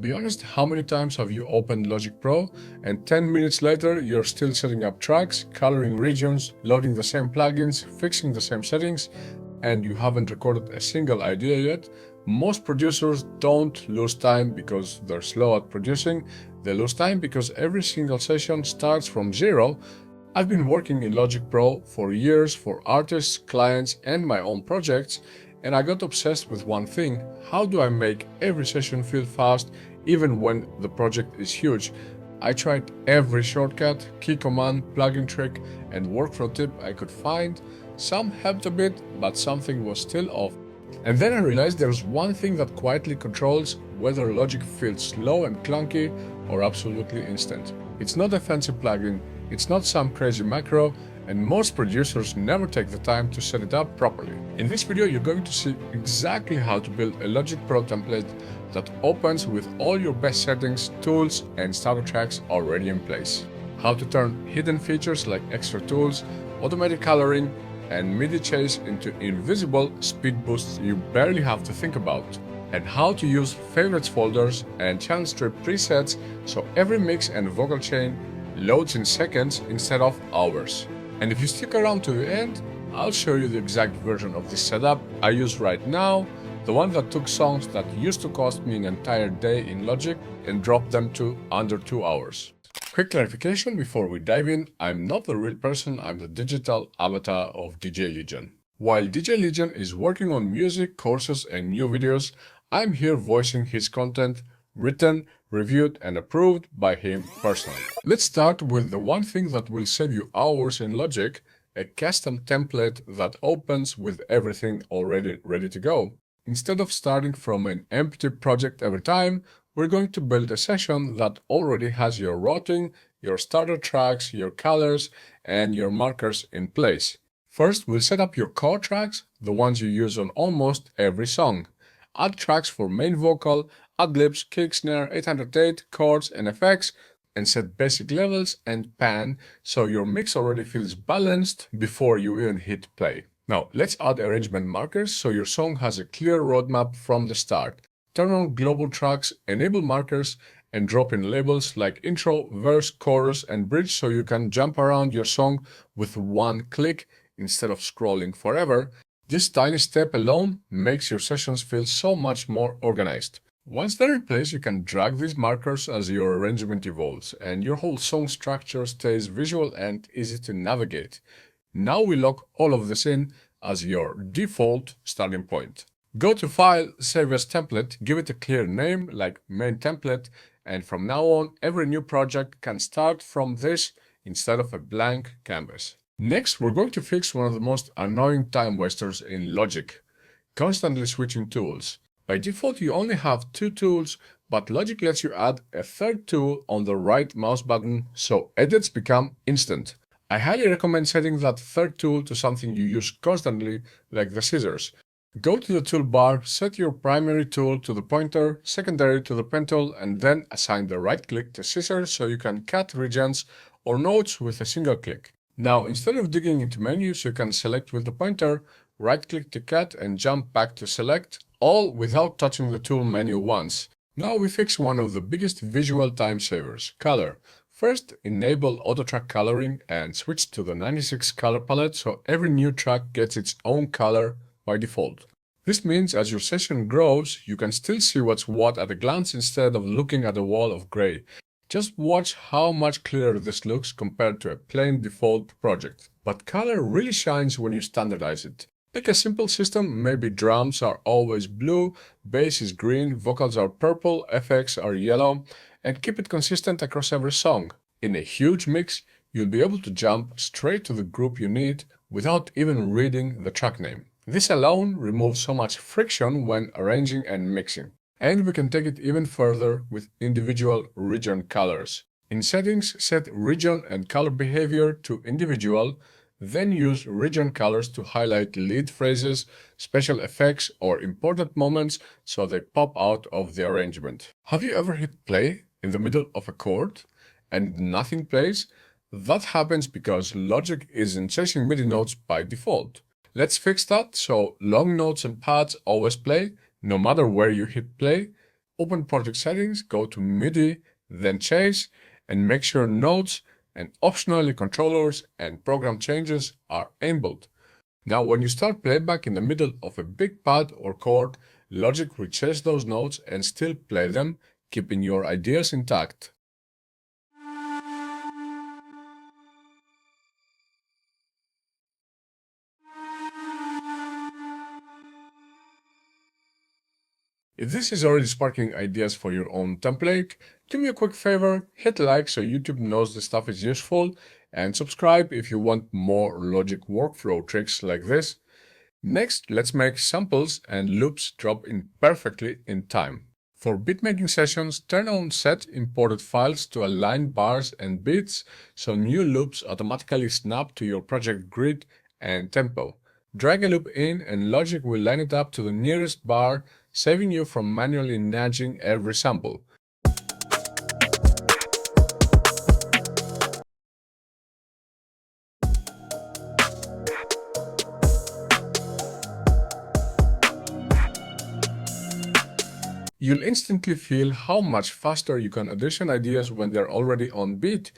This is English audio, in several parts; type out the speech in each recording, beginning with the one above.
Be honest, how many times have you opened Logic Pro and 10 minutes later you're still setting up tracks, coloring regions, loading the same plugins, fixing the same settings, and you haven't recorded a single idea yet? Most producers don't lose time because they're slow at producing. They lose time because every single session starts from zero. I've been working in Logic Pro for years for artists, clients, and my own projects, and I got obsessed with one thing: how do I make every session feel fast even when the project is huge? I tried every shortcut, key command, plugin trick, and workflow tip I could find. Some helped a bit, but something was still off. And then I realized there's one thing that quietly controls whether Logic feels slow and clunky or absolutely instant. It's not a fancy plugin, it's not some crazy macro, and most producers never take the time to set it up properly. In this video, you're going to see exactly how to build a Logic Pro template that opens with all your best settings, tools, and starter tracks already in place. How to turn hidden features like extra tools, automatic coloring, and MIDI chase into invisible speed boosts you barely have to think about. And how to use favorites folders and channel strip presets so every mix and vocal chain loads in seconds instead of hours. And if you stick around to the end, I'll show you the exact version of this setup I use right now, the one that took songs that used to cost me an entire day in Logic and dropped them to under 2 hours. Quick clarification before we dive in: I'm not the real person, I'm the digital avatar of DJ Legion. While DJ Legion is working on music, courses, and new videos, I'm here voicing his content, written, reviewed, and approved by him personally. Let's start with the one thing that will save you hours in Logic: a custom template that opens with everything already ready to go. Instead of starting from an empty project every time, we're going to build a session that already has your routing, your starter tracks, your colors, and your markers in place. First, we'll set up your core tracks, the ones you use on almost every song. Add tracks for main vocal, ad-libs, kick, snare, 808, chords, and effects, and set basic levels and pan so your mix already feels balanced before you even hit play. Now, let's add arrangement markers so your song has a clear roadmap from the start. Turn on global tracks, enable markers, and drop in labels like intro, verse, chorus, and bridge so you can jump around your song with one click instead of scrolling forever. This tiny step alone makes your sessions feel so much more organized. Once they're in place, you can drag these markers as your arrangement evolves, and your whole song structure stays visual and easy to navigate. Now we lock all of this in as your default starting point. Go to File, Save as Template, give it a clear name like Main Template, and from now on, every new project can start from this instead of a blank canvas. Next, we're going to fix one of the most annoying time wasters in Logic: constantly switching tools. By default, you only have 2 tools, but Logic lets you add a third tool on the right mouse button so edits become instant. I highly recommend setting that third tool to something you use constantly, like the scissors. Go to the toolbar, set your primary tool to the pointer, secondary to the pen tool, and then assign the right click to scissors so you can cut regions or notes with a single click. Now, instead of digging into menus, you can select with the pointer, right-click to cut, and jump back to select, all without touching the tool menu once. Now we fix one of the biggest visual time savers: color. First, enable auto-track coloring and switch to the 96 color palette so every new track gets its own color by default. This means as your session grows, you can still see what's what at a glance instead of looking at a wall of gray. Just watch how much clearer this looks compared to a plain default project. But color really shines when you standardize it. Pick a simple system, maybe drums are always blue, bass is green, vocals are purple, effects are yellow, and keep it consistent across every song. In a huge mix, you'll be able to jump straight to the group you need without even reading the track name. This alone removes so much friction when arranging and mixing. And we can take it even further with individual region colors. In settings, set region and color behavior to individual, then use region colors to highlight lead phrases, special effects, or important moments so they pop out of the arrangement. Have you ever hit play in the middle of a chord and nothing plays? That happens because Logic isn't chasing MIDI notes by default. Let's fix that so long notes and pads always play, no matter where you hit play. open project settings, go to MIDI, then Chase, and make sure nodes and optionally controllers and program changes are enabled. Now, when you start playback in the middle of a big pad or chord, Logic will chase those notes and still play them, keeping your ideas intact. If this is already sparking ideas for your own template, do me a quick favor, hit like so YouTube knows the stuff is useful, and subscribe if you want more Logic workflow tricks like this. Next, let's make samples and loops drop in perfectly in time. For beatmaking sessions, turn on Set Imported Files to align bars and beats so new loops automatically snap to your project grid and tempo. Drag a loop in and Logic will line it up to the nearest bar, saving you from manually nudging every sample. You'll instantly feel how much faster you can audition ideas when they're already on beat,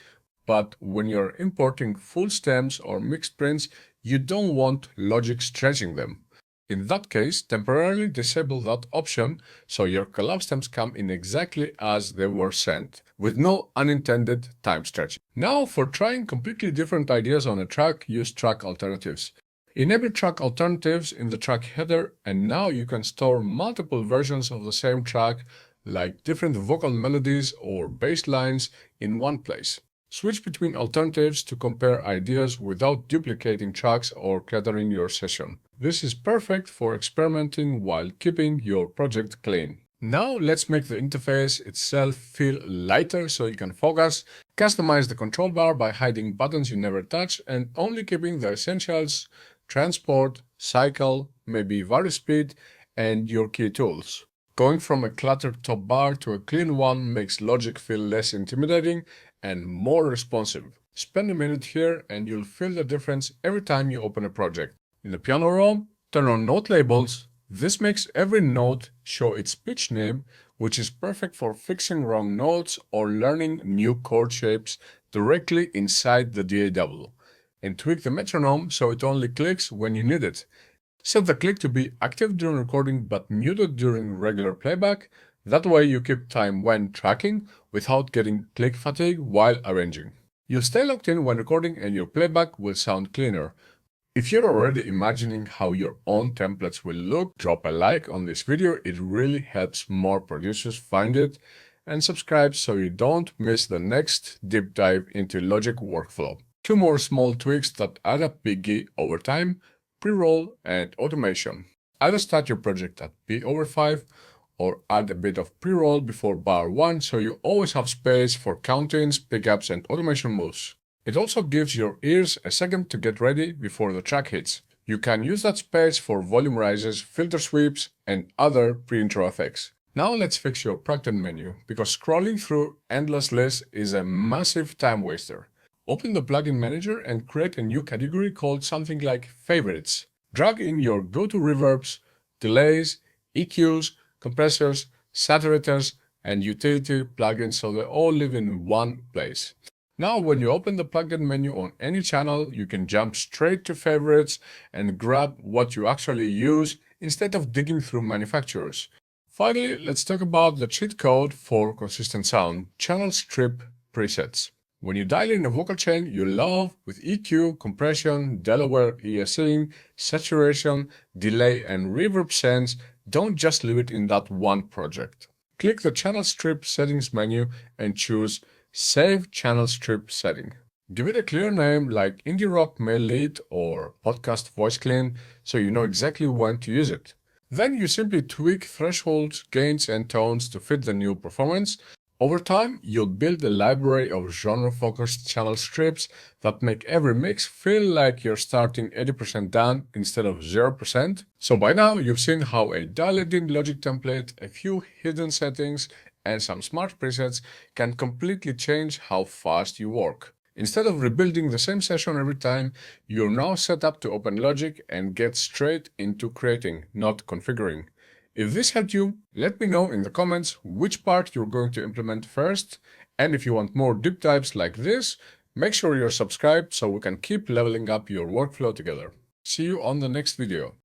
but when you're importing full stems or mixed prints, you don't want Logic stretching them. In that case, temporarily disable that option so your collab stems come in exactly as they were sent, with no unintended time stretching. Now, for trying completely different ideas on a track, use track alternatives. Enable track alternatives in the track header, and now you can store multiple versions of the same track, like different vocal melodies or bass lines, in one place. Switch between alternatives to compare ideas without duplicating tracks or cluttering your session. This is perfect for experimenting while keeping your project clean. Now let's make the interface itself feel lighter so you can focus. Customize the control bar by hiding buttons you never touch and only keeping the essentials: transport, cycle, maybe vari-speed, and your key tools. Going from a cluttered top bar to a clean one makes Logic feel less intimidating and more responsive. Spend a minute here and you'll feel the difference every time you open a project. In the piano roll, turn on note labels. This makes every note show its pitch name, which is perfect for fixing wrong notes or learning new chord shapes directly inside the DAW. And tweak the metronome so it only clicks when you need it. Set the click to be active during recording but muted during regular playback. That way you keep time when tracking without getting click fatigue while arranging. You'll stay locked in when recording and your playback will sound cleaner. If you're already imagining how your own templates will look, drop a like on this video. It really helps more producers find it, and subscribe so you don't miss the next deep dive into Logic workflow. Two more small tweaks that add up biggie over time: pre-roll and automation. Either start your project at P/5 or add a bit of pre-roll before bar 1 so you always have space for count-ins, pickups, and automation moves. It also gives your ears a second to get ready before the track hits. You can use that space for volume rises, filter sweeps, and other pre-intro effects. Now let's fix your plugin menu, because scrolling through endless lists is a massive time waster. Open the plugin manager and create a new category called something like Favorites. Drag in your go-to reverbs, delays, EQs, compressors, saturators, and utility plugins so they all live in one place. Now, when you open the plugin menu on any channel, you can jump straight to favorites and grab what you actually use instead of digging through manufacturers. Finally, let's talk about the cheat code for consistent sound: channel strip presets. When you dial in a vocal chain you love with EQ, compression, Delaware ESing, saturation, delay, and reverb sense, don't just leave it in that one project. Click the channel strip settings menu and choose Save Channel Strip Setting. Give it a clear name like Indie Rock Male Lead or Podcast Voice Clean so you know exactly when to use it. Then you simply tweak thresholds, gains, and tones to fit the new performance. Over time, you'll build a library of genre-focused channel strips that make every mix feel like you're starting 80% down instead of 0%. So by now, you've seen how a dialed-in Logic template, a few hidden settings, and some smart presets can completely change how fast you work. Instead of rebuilding the same session every time, you're now set up to open Logic and get straight into creating, not configuring. If this helped you, let me know in the comments which part you're going to implement first, and if you want more deep dives like this, make sure you're subscribed so we can keep leveling up your workflow together. See you on the next video.